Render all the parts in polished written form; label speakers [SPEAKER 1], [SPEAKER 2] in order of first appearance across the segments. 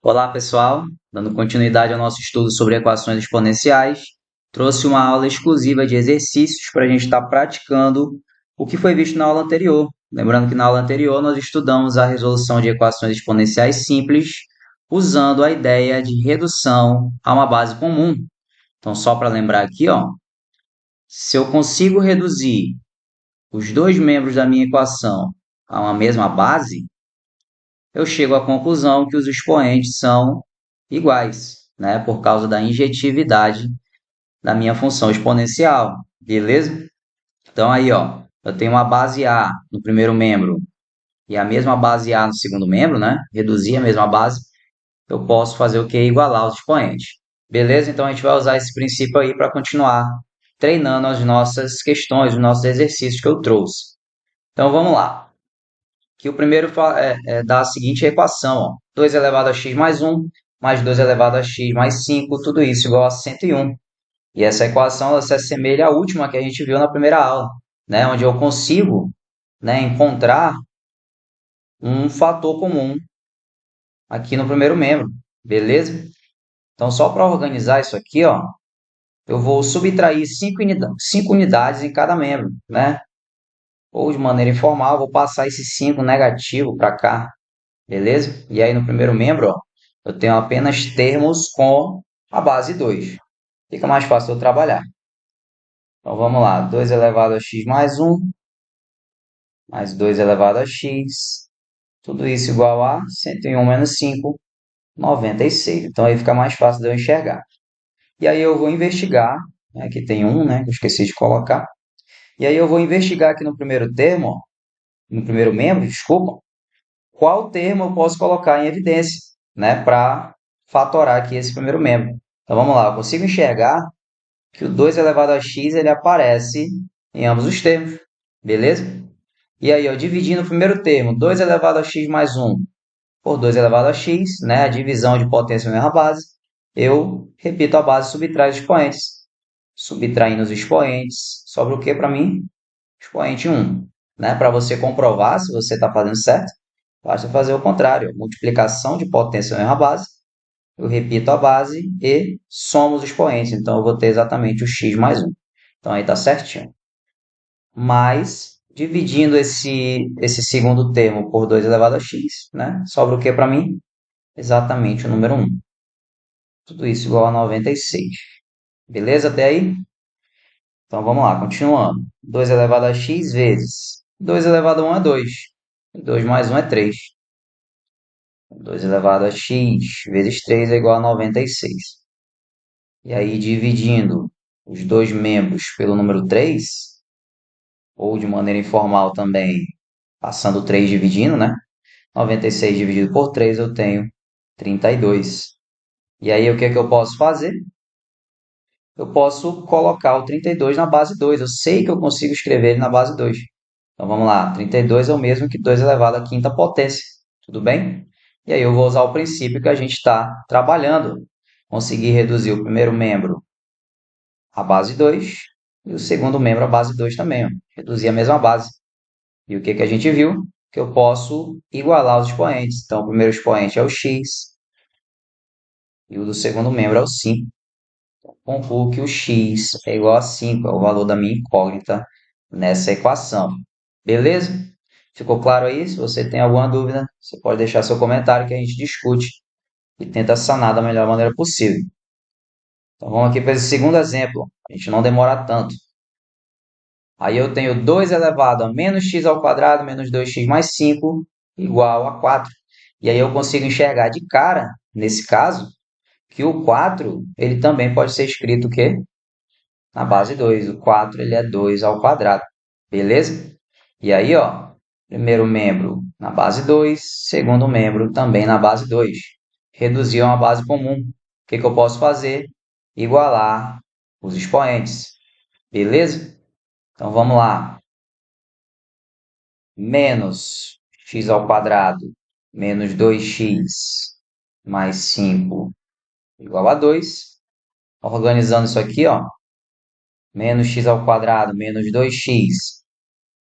[SPEAKER 1] Olá, pessoal! Dando continuidade ao nosso estudo sobre equações exponenciais, trouxe uma aula exclusiva de exercícios para a gente estar praticando o que foi visto na aula anterior. Lembrando que na aula anterior nós estudamos a resolução de equações exponenciais simples usando a ideia de redução a uma base comum. Então, só para lembrar aqui, ó, se eu consigo reduzir os dois membros da minha equação a uma mesma base, eu chego à conclusão que os expoentes são iguais, né? Por causa da injetividade da minha função exponencial, beleza? Então aí, ó, eu tenho uma base A no primeiro membro e a mesma base A no segundo membro, né? Reduzir a mesma base, eu posso fazer o que? Igualar os expoentes. Beleza? Então a gente vai usar esse princípio aí para continuar treinando as nossas questões, os nossos exercícios que eu trouxe. Então vamos lá. Que o primeiro dá a seguinte equação, ó, 2 elevado a x mais 1, mais 2 elevado a x mais 5, tudo isso igual a 101. E essa equação ela se assemelha à última que a gente viu na primeira aula, né, onde eu consigo, né, encontrar um fator comum aqui no primeiro membro, beleza? Então, só para organizar isso aqui, ó, eu vou subtrair 5 unidades em cada membro, né? Ou de maneira informal, vou passar esse 5 negativo para cá, beleza? E aí no primeiro membro, ó, eu tenho apenas termos com a base 2. Fica mais fácil eu trabalhar. Então vamos lá, 2 elevado a x mais 1, mais 2 elevado a x, tudo isso igual a 101 menos 5, 96. Então aí fica mais fácil de eu enxergar. E aí eu vou investigar, né, aqui tem 1, né, que eu esqueci de colocar. E aí eu vou investigar aqui no primeiro termo, ó, no primeiro membro, desculpa, qual termo eu posso colocar em evidência, né, para fatorar aqui esse primeiro membro. Então vamos lá, eu consigo enxergar que o 2 elevado a x ele aparece em ambos os termos, beleza? E aí, ó, dividindo o primeiro termo, 2 elevado a x mais 1 por 2 elevado a x, né, a divisão de potência na mesma base, eu repito a base e subtraio os expoentes. Subtraindo os expoentes, sobra o que para mim? Expoente 1. Né? Para você comprovar se você está fazendo certo, basta fazer o contrário. Multiplicação de potência na mesma base, eu repito a base e somo os expoentes. Então, eu vou ter exatamente o x mais 1. Então, aí está certinho. Mas, dividindo esse segundo termo por 2 elevado a x, né? Sobra o que para mim? Exatamente o número 1. Tudo isso igual a 96. Beleza até aí? Então, vamos lá, continuando. 2 elevado a x vezes 2 elevado a 1 é 2. 2 mais 1 é 3. 2 elevado a x vezes 3 é igual a 96. E aí, dividindo os dois membros pelo número 3, ou de maneira informal também, passando 3 dividindo, né? 96 dividido por 3 eu tenho 32. E aí, o que é que eu posso fazer? Eu posso colocar o 32 na base 2. Eu sei que eu consigo escrever ele na base 2. Então, vamos lá. 32 é o mesmo que 2 elevado à quinta potência. Tudo bem? E aí, eu vou usar o princípio que a gente está trabalhando. Conseguir reduzir o primeiro membro à base 2 e o segundo membro à base 2 também. Ó. Reduzir a mesma base. E o que a gente viu? Que eu posso igualar os expoentes. Então, o primeiro expoente é o x e o do segundo membro é o 5. Concluo que o x é igual a 5, é o valor da minha incógnita nessa equação. Beleza? Ficou claro aí? Se você tem alguma dúvida, você pode deixar seu comentário que a gente discute e tenta sanar da melhor maneira possível. Então vamos aqui para esse segundo exemplo, a gente não demora tanto. Aí eu tenho 2 elevado a menos x ao quadrado menos 2x mais 5 igual a 4. E aí eu consigo enxergar de cara, nesse caso, que o 4 ele também pode ser escrito o quê? Na base 2. O 4 ele é 2 ao quadrado. Beleza? E aí, ó, primeiro membro na base 2, segundo membro também na base 2. Reduzir a uma base comum. O que eu posso fazer? Igualar os expoentes. Beleza? Então, vamos lá. Menos x ao quadrado menos 2x mais 5 igual a 2. Organizando isso aqui, ó. Menos x ao quadrado menos 2x.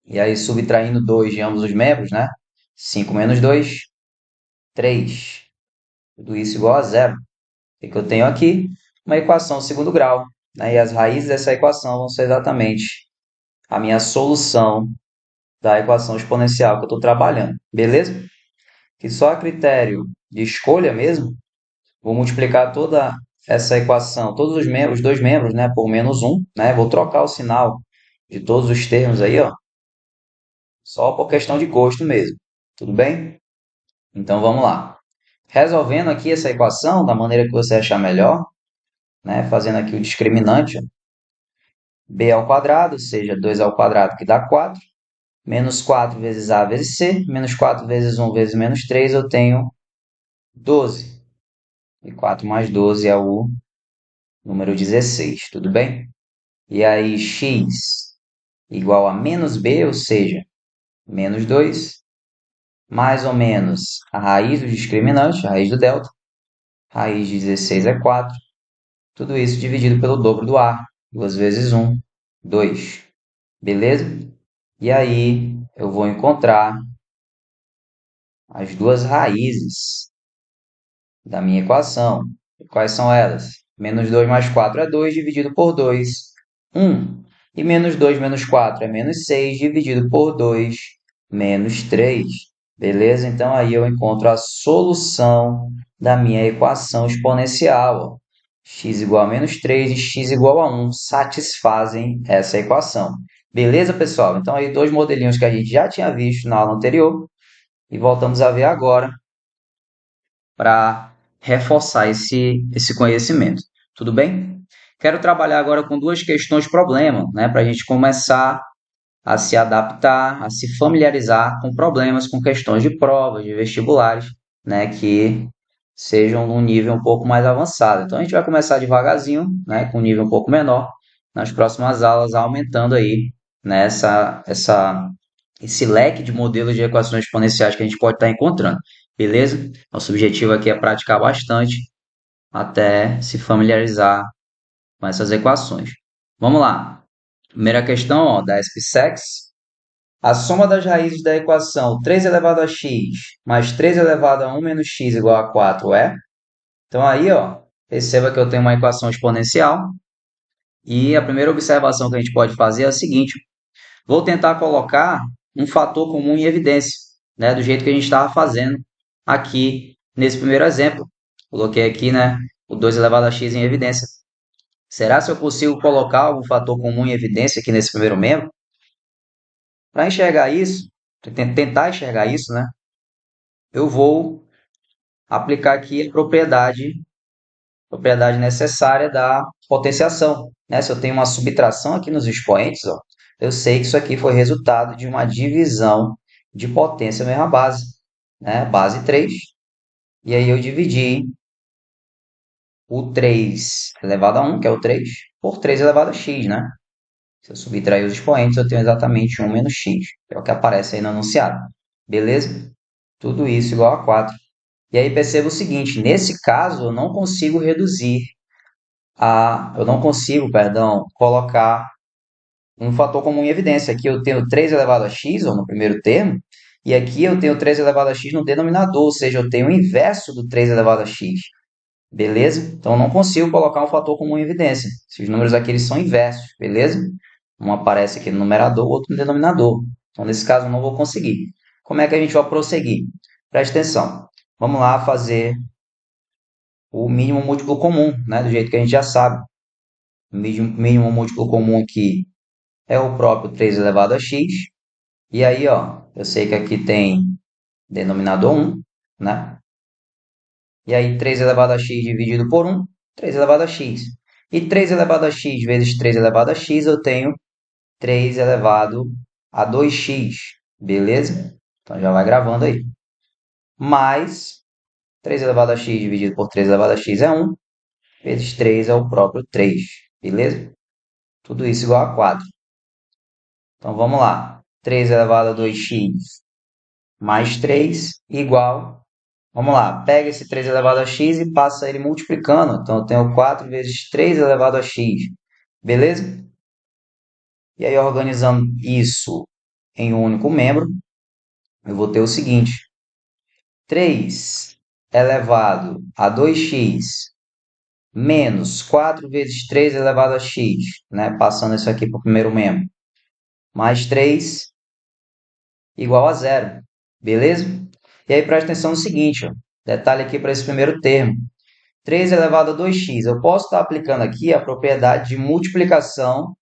[SPEAKER 1] E aí, subtraindo 2 de ambos os membros, né? 5 menos 2, 3. Tudo isso igual a zero. O que eu tenho aqui? Uma equação de segundo grau, né? E as raízes dessa equação vão ser exatamente a minha solução da equação exponencial que eu estou trabalhando, beleza? Que só a critério de escolha mesmo, vou multiplicar toda essa equação, todos os membros, os dois membros, né, por menos um, né? Vou trocar o sinal de todos os termos aí, ó, só por questão de gosto mesmo. Tudo bem? Então vamos lá. Resolvendo aqui essa equação da maneira que você achar melhor, né, fazendo aqui o discriminante, ó, b ao quadrado, ou seja, 2 ao quadrado que dá 4, menos 4 vezes a vezes c, menos 4 vezes 1 vezes menos 3, eu tenho 12. E 4 mais 12 é o número 16, tudo bem? E aí x igual a menos b, ou seja, menos 2, mais ou menos a raiz do discriminante, a raiz do delta, raiz de 16 é 4, tudo isso dividido pelo dobro do a, 2 vezes 1, 2, beleza? E aí eu vou encontrar as duas raízes da minha equação. Quais são elas? Menos 2 mais 4 é 2, dividido por 2, 1. E menos 2 menos 4 é menos 6, dividido por 2, menos 3. Beleza? Então, aí eu encontro a solução da minha equação exponencial. X igual a menos 3 e x igual a 1 satisfazem essa equação. Beleza, pessoal? Então, aí dois modelinhos que a gente já tinha visto na aula anterior e voltamos a ver agora para reforçar esse conhecimento. Tudo bem? Quero trabalhar agora com duas questões problema, né, para a gente começar a se adaptar, a se familiarizar com problemas, com questões de provas, de vestibulares, né, que sejam num nível um pouco mais avançado. Então, a gente vai começar devagarzinho, né, com um nível um pouco menor, nas próximas aulas, aumentando aí, né, esse leque de modelos de equações exponenciais que a gente pode estar encontrando, beleza? Nosso objetivo aqui é praticar bastante até se familiarizar com essas equações. Vamos lá. Primeira questão, ó, da SPSEX. A soma das raízes da equação 3 elevado a x mais 3 elevado a 1 menos x igual a 4 é? Então, aí, ó, perceba que eu tenho uma equação exponencial. E a primeira observação que a gente pode fazer é a seguinte: vou tentar colocar um fator comum em evidência, né, do jeito que a gente estava fazendo aqui nesse primeiro exemplo. Coloquei aqui, né, o 2 elevado a x em evidência. Será se eu consigo colocar algum fator comum em evidência aqui nesse primeiro membro? Para enxergar isso, tentar enxergar isso, né, eu vou aplicar aqui a propriedade necessária da potenciação, né? Se eu tenho uma subtração aqui nos expoentes, ó, eu sei que isso aqui foi resultado de uma divisão de potência mesma base, né? Base 3. E aí eu dividi o 3 elevado a 1, que é o 3, por 3 elevado a x, né? Se eu subtrair os expoentes, eu tenho exatamente 1 menos x, que é o que aparece aí no enunciado. Beleza? Tudo isso igual a 4. E aí perceba o seguinte, nesse caso eu não consigo colocar um fator comum em evidência. Aqui eu tenho 3 elevado a x, ou no primeiro termo, e aqui eu tenho 3 elevado a x no denominador, ou seja, eu tenho o inverso do 3 elevado a x. Beleza? Então, eu não consigo colocar um fator comum em evidência. Esses números aqui eles são inversos, beleza? Um aparece aqui no numerador, o outro no denominador. Então, nesse caso, eu não vou conseguir. Como é que a gente vai prosseguir? Preste atenção. Vamos lá fazer o mínimo múltiplo comum, né? Do jeito que a gente já sabe. O mínimo múltiplo comum aqui é o próprio 3 elevado a x. E aí, ó, eu sei que aqui tem denominador 1, né? E aí, 3 elevado a x dividido por 1, 3 elevado a x. E 3 elevado a x vezes 3 elevado a x, eu tenho 3 elevado a 2x, beleza? Então, já vai gravando aí. Mais 3 elevado a x dividido por 3 elevado a x é 1, vezes 3 é o próprio 3, beleza? Tudo isso igual a 4. Então, vamos lá. 3 elevado a 2x mais 3 igual. Vamos lá, pega esse 3 elevado a x e passa ele multiplicando. Então, eu tenho 4 vezes 3 elevado a x. Beleza? E aí, organizando isso em um único membro, eu vou ter o seguinte. 3 elevado a 2x menos 4 vezes 3 elevado a x, né? Passando isso aqui para o primeiro membro, mais 3 igual a zero, beleza? E aí presta atenção no seguinte, ó, detalhe aqui para esse primeiro termo. 3 elevado a 2x. Eu posso estar aplicando aqui a propriedade de multiplicação,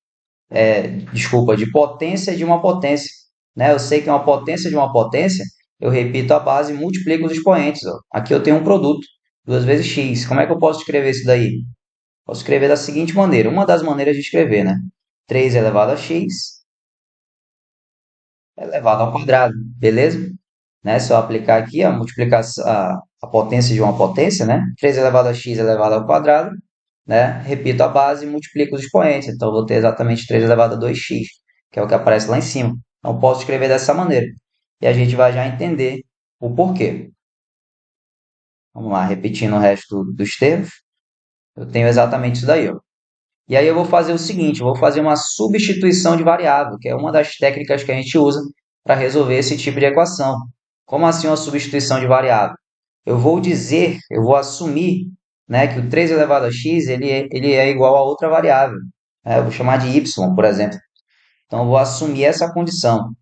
[SPEAKER 1] de potência de uma potência, né? Eu sei que é uma potência de uma potência, eu repito a base e multiplico os expoentes, ó. Aqui eu tenho um produto, 2 vezes x. Como é que eu posso escrever isso daí? Posso escrever da seguinte maneira, uma das maneiras de escrever, né? 3 elevado a x elevado ao quadrado, beleza? Né? Se eu aplicar aqui a multiplicação, a potência de uma potência, né? 3 elevado a x elevado ao quadrado, né? Repito a base e multiplico os expoentes. Então, eu vou ter exatamente 3 elevado a 2x, que é o que aparece lá em cima. Então, posso escrever dessa maneira. E a gente vai já entender o porquê. Vamos lá, repetindo o resto dos termos. Eu tenho exatamente isso daí, ó. E aí eu vou fazer o seguinte, eu vou fazer uma substituição de variável, que é uma das técnicas que a gente usa para resolver esse tipo de equação. Como assim uma substituição de variável? Eu vou assumir, né, que o 3 elevado a x ele é igual a outra variável. Né? Eu vou chamar de y, por exemplo. Então, eu vou assumir essa condição.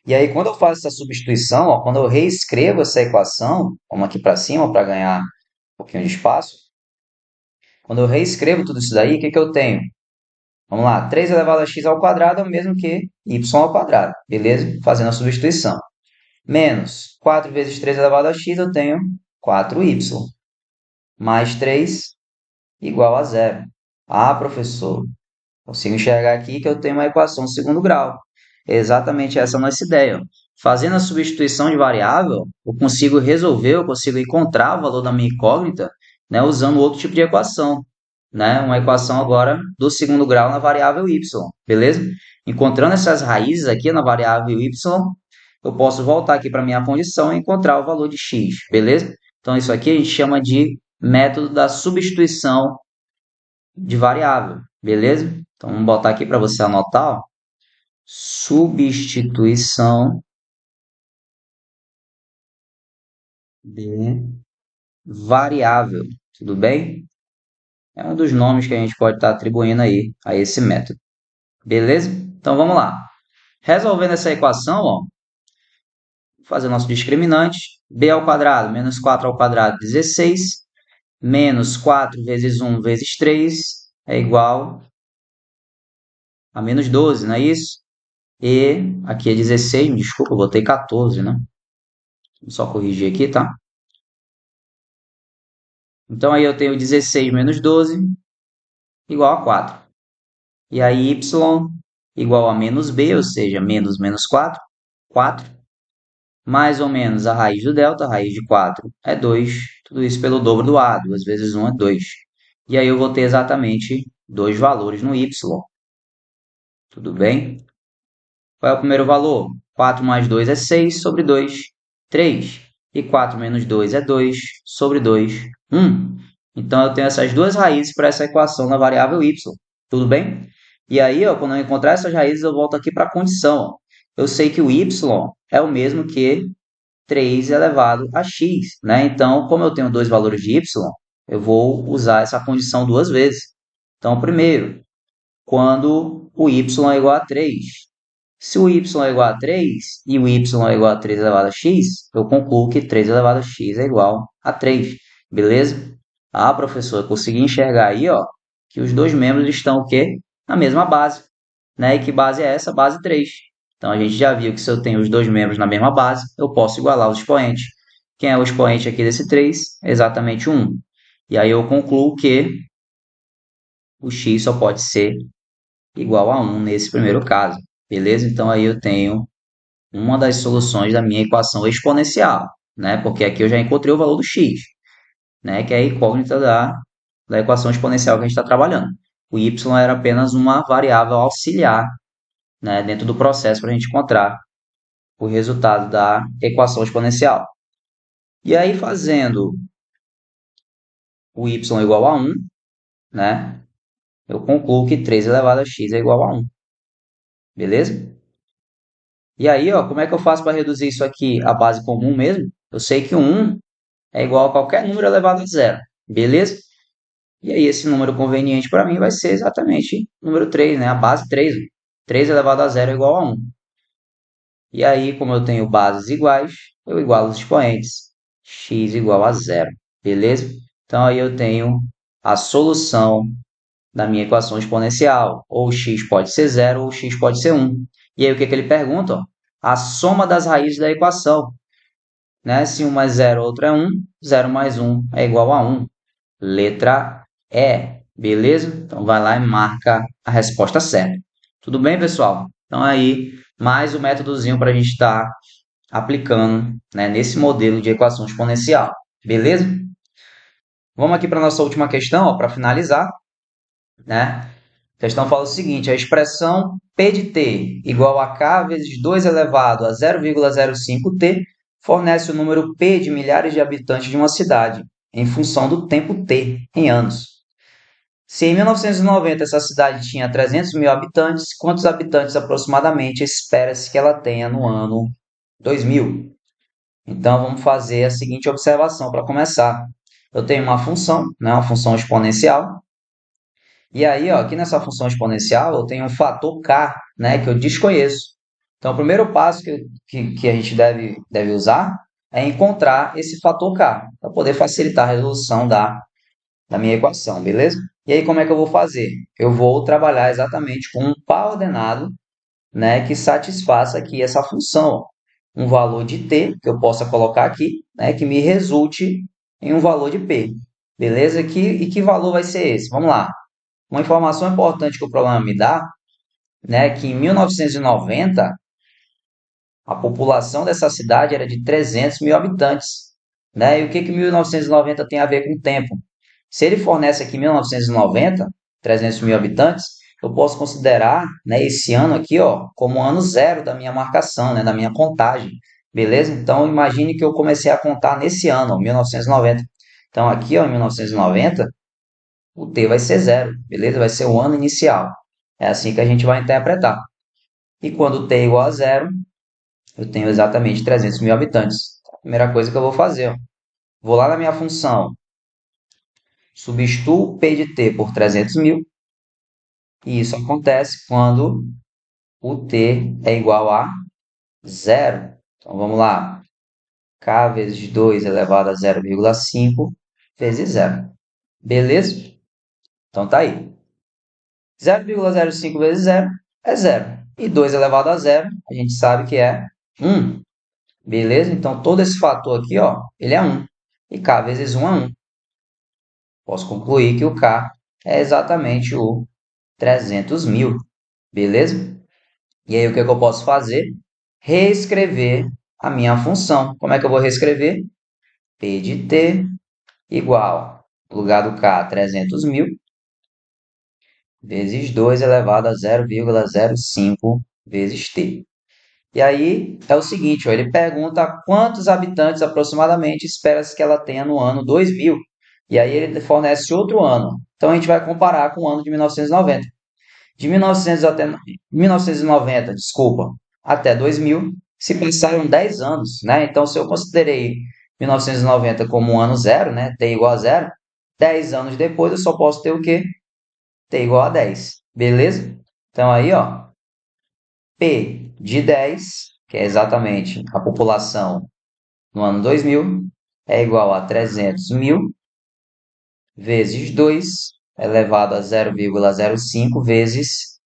[SPEAKER 1] E aí, quando eu faço essa substituição, ó, quando eu reescrevo essa equação, vamos aqui para cima para ganhar um pouquinho de espaço. Quando eu reescrevo tudo isso daí, o que eu tenho? Vamos lá, 3 elevado a x ao quadrado é o mesmo que y ao quadrado, beleza? Fazendo a substituição. Menos 4 vezes 3 elevado a x, eu tenho 4y. Mais 3 igual a zero. Ah, professor, consigo enxergar aqui que eu tenho uma equação de segundo grau. É exatamente essa a nossa ideia. Ó. Fazendo a substituição de variável, eu consigo resolver, eu consigo encontrar o valor da minha incógnita, né, usando outro tipo de equação. Né? Uma equação agora do segundo grau na variável y, beleza? Encontrando essas raízes aqui na variável y, eu posso voltar aqui para a minha condição e encontrar o valor de x, beleza? Então, isso aqui a gente chama de método da substituição de variável, beleza? Então, vamos botar aqui para você anotar, ó. Substituição de variável, tudo bem? É um dos nomes que a gente pode estar atribuindo aí a esse método, beleza? Então, vamos lá. Resolvendo essa equação, ó, vou fazer o nosso discriminante, b ao quadrado menos 4 ao quadrado, 16, menos 4 vezes 1 vezes 3 é igual a menos 12, não é isso? E aqui é 16, me desculpa, eu botei 14, né? Vou só corrigir aqui, tá? Então, aí eu tenho 16 menos 12 igual a 4. E aí, y igual a menos b, ou seja, menos menos 4, 4. Mais ou menos a raiz do delta, a raiz de 4 é 2. Tudo isso pelo dobro do a, 2 vezes 1 é 2. E aí eu vou ter exatamente dois valores no y. Tudo bem? Qual é o primeiro valor? 4 mais 2 é 6 sobre 2, 3. E 4 menos 2 é 2 sobre 2, 1. Então, eu tenho essas duas raízes para essa equação na variável y. Tudo bem? E aí, ó, quando eu encontrar essas raízes, eu volto aqui para a condição. Ó. Eu sei que o y é o mesmo que 3 elevado a x. Né? Então, como eu tenho dois valores de y, eu vou usar essa condição duas vezes. Então, primeiro, quando o y é igual a 3. Se o y é igual a 3 e o y é igual a 3 elevado a x, eu concluo que 3 elevado a x é igual a 3. Beleza? Ah, professor, eu consegui enxergar aí, ó, que os dois membros estão o quê? Na mesma base. Né? E que base é essa? Base 3. Então, a gente já viu que se eu tenho os dois membros na mesma base, eu posso igualar os expoentes. Quem é o expoente aqui desse 3? É exatamente o 1. E aí eu concluo que o x só pode ser igual a 1 nesse primeiro caso. Beleza? Então, aí eu tenho uma das soluções da minha equação exponencial, né? Porque aqui eu já encontrei o valor do x, né? Que é a incógnita da equação exponencial que a gente está trabalhando. O y era apenas uma variável auxiliar, né? Dentro do processo para a gente encontrar o resultado da equação exponencial. E aí, fazendo o y igual a 1, né? Eu concluo que 3 elevado a x é igual a 1. Beleza? E aí, ó, como é que eu faço para reduzir isso aqui à base comum mesmo? Eu sei que o 1 é igual a qualquer número elevado a zero, beleza? E aí esse número conveniente para mim vai ser exatamente o número 3, né? A base 3. 3 elevado a zero é igual a 1. E aí, como eu tenho bases iguais, eu igualo os expoentes. X igual a zero, beleza? Então aí eu tenho a solução da minha equação exponencial. Ou x pode ser zero ou x pode ser 1. E aí o que, que ele pergunta? Ó? A soma das raízes da equação. Né? Se um mais zero, outro é 1, 0 mais 1 é igual a 1. Letra E, beleza? Então vai lá e marca a resposta certa. Tudo bem, pessoal? Então aí, mais um métodozinho para a gente estar aplicando, né, nesse modelo de equação exponencial. Beleza? Vamos aqui para a nossa última questão, para finalizar. Né? A questão fala o seguinte: a expressão P de t igual a k vezes 2 elevado a 0,05t fornece o número P de milhares de habitantes de uma cidade, em função do tempo t, em anos. Se em 1990 essa cidade tinha 300 mil habitantes, quantos habitantes aproximadamente espera-se que ela tenha no ano 2000? Então, vamos fazer a seguinte observação para começar. Eu tenho uma função, né, uma função exponencial, e aí, ó, aqui nessa função exponencial, eu tenho um fator k, né, que eu desconheço. Então, o primeiro passo que a gente deve usar é encontrar esse fator k, para poder facilitar a resolução da minha equação, beleza? E aí, como é que eu vou fazer? Eu vou trabalhar exatamente com um par ordenado, né, que satisfaça aqui essa função, ó. Um valor de t, que eu possa colocar aqui, né, que me resulte em um valor de p, beleza? E que valor vai ser esse? Vamos lá. Uma informação importante que o problema me dá, né, é que em 1990 a população dessa cidade era de 300 mil habitantes. Né? E o que 1990 tem a ver com o tempo? Se ele fornece aqui 1990, 300 mil habitantes, eu posso considerar, né, esse ano aqui, ó, como ano zero da minha marcação, né, da minha contagem. Beleza? Então, imagine que eu comecei a contar nesse ano, ó, 1990. Então, aqui, ó, em 1990, o t vai ser zero, beleza? Vai ser o ano inicial. É assim que a gente vai interpretar. E quando t é igual a zero, eu tenho exatamente 300 mil habitantes. A primeira coisa que eu vou fazer, ó, vou lá na minha função, substituo p de t por 300 mil, e isso acontece quando o t é igual a zero. Então, vamos lá. K vezes 2 elevado a 0,5 vezes zero. Beleza? Então, tá aí. 0,05 vezes zero é zero. E 2 elevado a zero, a gente sabe que é 1. Beleza? Então, todo esse fator aqui, ó, ele é 1. E k vezes 1 é 1. Posso concluir que o k é exatamente o 300 mil. Beleza? E aí, o que é que eu posso fazer? Reescrever a minha função. Como é que eu vou reescrever? P de t igual, no lugar do k, 300 mil, vezes 2 elevado a 0,05 vezes t. E aí é o seguinte, ó, ele pergunta quantos habitantes aproximadamente espera-se que ela tenha no ano 2000. E aí ele fornece outro ano. Então a gente vai comparar com o ano de 1990. De 1900 até 1990, desculpa, até 2000, se passaram 10 anos, né? Então se eu considerei 1990 como um ano zero, né, t igual a zero, 10 anos depois eu só posso ter o quê? T igual a 10. Beleza? Então aí, ó, P de 10, que é exatamente a população no ano 2000, é igual a 300 mil vezes 2 elevado a 0,05 vezes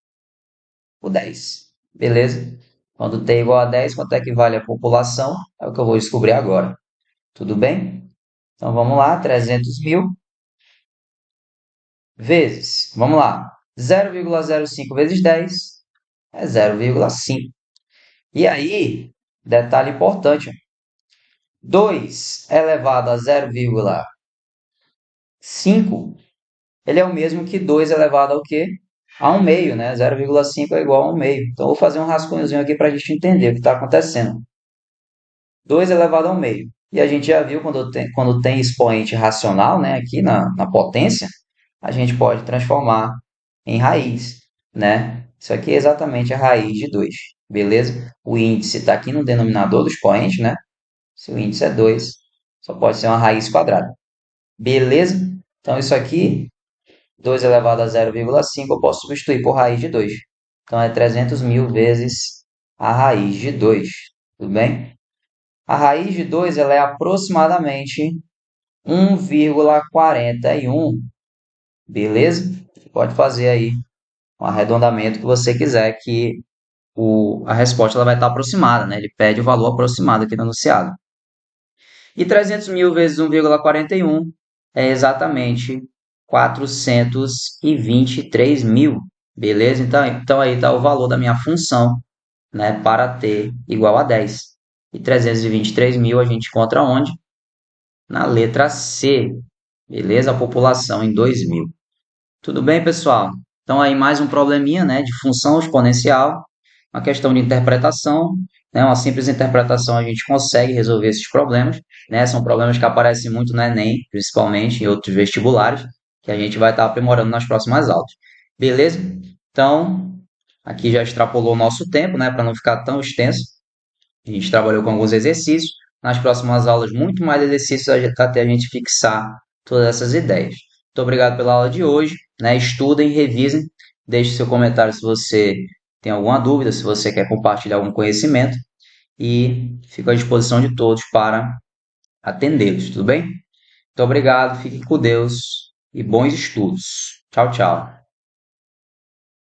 [SPEAKER 1] o 10. Beleza? Quando t é igual a 10, quanto é que vale a população? É o que eu vou descobrir agora. Tudo bem? Então vamos lá, 300 mil vezes, vamos lá, 0,05 vezes 10 é 0,5. E aí, detalhe importante, 2 elevado a 0,5, ele é o mesmo que 2 elevado ao quê? A 1 meio, né? 0,5 é igual a 1 meio. Então, eu vou fazer um rascunhozinho aqui para a gente entender o que está acontecendo. 2 elevado a 1 meio. E a gente já viu quando tem expoente racional, né? Aqui na potência, a gente pode transformar em raiz, né? Isso aqui é exatamente a raiz de 2, beleza? O índice está aqui no denominador do expoente, né? Se o índice é 2, Só pode ser uma raiz quadrada. Beleza? Então, isso aqui, 2 elevado a 0,5, eu posso substituir por raiz de 2. Então, é 300.000 vezes a raiz de 2. Tudo bem? A raiz de 2 ela é aproximadamente 1,41. Beleza? Pode fazer aí um arredondamento que você quiser, que a resposta ela vai estar aproximada, né? Ele pede o valor aproximado aqui no enunciado. E 300.000 vezes 1,41 é exatamente 423.000. Beleza? Então aí está o valor da minha função, né, para t igual a 10. E 323.000 a gente encontra onde? Na letra C. Beleza? A população em 2.000. Tudo bem, pessoal? Então aí mais um probleminha, né, de função exponencial, uma questão de interpretação, né, uma simples interpretação a gente consegue resolver esses problemas, né? São problemas que aparecem muito no Enem, principalmente em outros vestibulares, que a gente vai estar aprimorando nas próximas aulas. Beleza? Então, aqui já extrapolou o nosso tempo, né, para não ficar tão extenso. A gente trabalhou com alguns exercícios. Nas próximas aulas, muito mais exercícios até a gente fixar todas essas ideias. Muito obrigado pela aula de hoje, né? Estudem, revisem, deixe seu comentário se você tem alguma dúvida, se você quer compartilhar algum conhecimento e fico à disposição de todos para atendê-los, tudo bem? Muito obrigado, fiquem com Deus e bons estudos. Tchau, tchau.